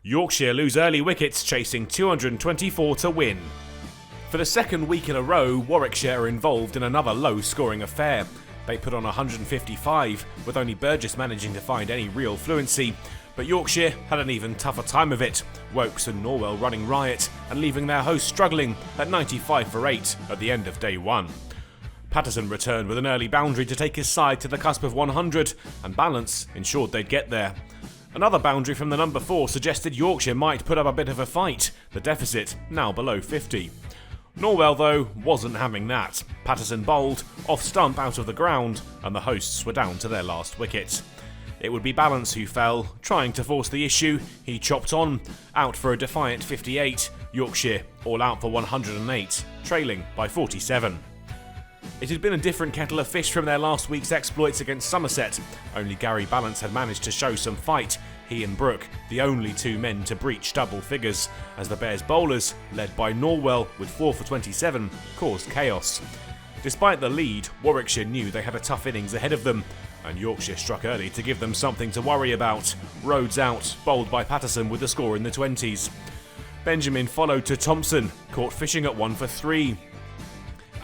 Yorkshire lose early wickets, chasing 224 to win. For the second week in a row, Warwickshire are involved in another low-scoring affair. They put on 155, with only Burgess managing to find any real fluency. But Yorkshire had an even tougher time of it, Wokes and Norwell running riot and leaving their hosts struggling at 95 for 8 at the end of day 1. Patterson returned with an early boundary to take his side to the cusp of 100, and balance ensured they'd get there. Another boundary from the number 4 suggested Yorkshire might put up a bit of a fight, the deficit now below 50. Norwell, though, wasn't having that. Patterson bowled, off stump out of the ground, and the hosts were down to their last wicket. It would be Balance who fell. Trying to force the issue, he chopped on, out for a defiant 58, Yorkshire all out for 108, trailing by 47. It had been a different kettle of fish from their last week's exploits against Somerset. Only Gary Balance had managed to show some fight. He and Brooke, the only two men to breach double figures, as the Bears bowlers, led by Norwell with 4 for 27, caused chaos. Despite the lead, Warwickshire knew they had a tough innings ahead of them, and Yorkshire struck early to give them something to worry about. Rhodes out, bowled by Patterson with the score in the 20s. Benjamin followed to Thompson, caught fishing at 1 for 3.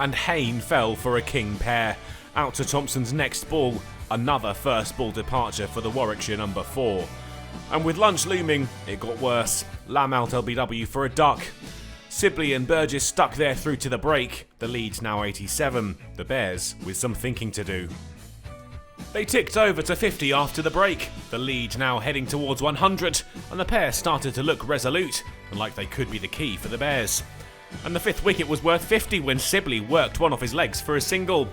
And Hayne fell for a king pair. Out to Thompson's next ball, another first ball departure for the Warwickshire number 4. And with lunch looming, it got worse. Lamb out LBW for a duck. Sibley and Burgess stuck there through to the break. The lead's now 87, the Bears with some thinking to do. They ticked over to 50 after the break, the lead now heading towards 100, and the pair started to look resolute and like they could be the key for the Bears. And the 5th wicket was worth 50 when Sibley worked one off his legs for a single.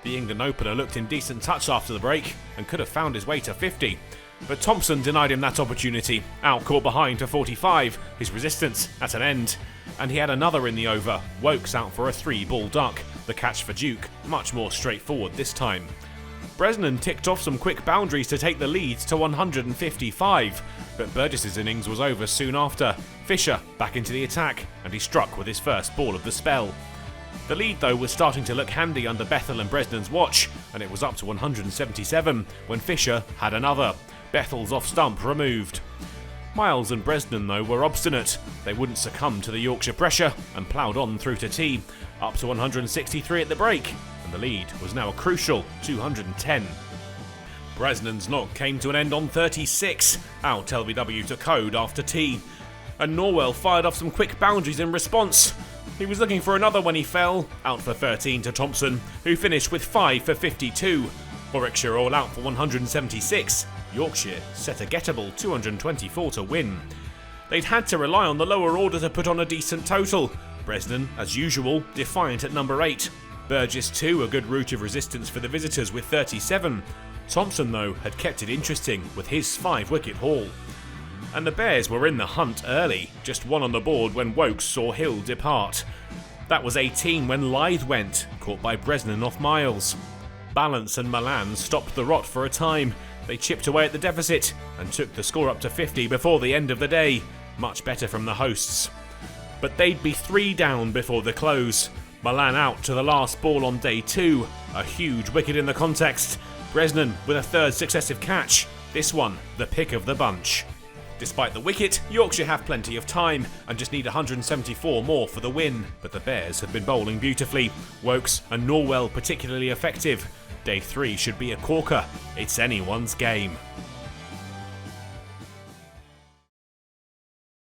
The England opener looked in decent touch after the break and could have found his way to 50. But Thompson denied him that opportunity, out caught behind for 45, his resistance at an end. And he had another in the over, Wokes out for a 3-ball duck, the catch for Duke, much more straightforward this time. Bresnan ticked off some quick boundaries to take the lead to 155, but Burgess's innings was over soon after. Fisher back into the attack, and he struck with his first ball of the spell. The lead, though, was starting to look handy under Bethel and Bresnan's watch, and it was up to 177 when Fisher had another. Bethel's off stump removed. Miles and Bresnan, though, were obstinate. They wouldn't succumb to the Yorkshire pressure and ploughed on through to tea, up to 163 at the break, and the lead was now a crucial 210. Bresnan's knock came to an end on 36, out LBW to code after tea, and Norwell fired off some quick boundaries in response. He was looking for another when he fell, out for 13 to Thompson, who finished with 5 for 52. Warwickshire all out for 176. Yorkshire set a gettable 224 to win. They'd had to rely on the lower order to put on a decent total. Bresnan, as usual, defiant at number 8. Burgess too, a good route of resistance for the visitors with 37. Thompson, though, had kept it interesting with his 5-wicket haul. And the Bears were in the hunt early, just 1 on the board when Wokes saw Hill depart. That was 18 when Lythe went, caught by Bresnan off Miles. Balance and Milan stopped the rot for a time. They chipped away at the deficit and took the score up to 50 before the end of the day. Much better from the hosts. But they'd be 3 down before the close. Milan out to the last ball on day 2. A huge wicket in the context. Bresnan with a 3rd successive catch. This one, the pick of the bunch. Despite the wicket, Yorkshire have plenty of time and just need 174 more for the win. But the Bears have been bowling beautifully. Wokes and Norwell particularly effective. Day 3 should be a corker. It's anyone's game.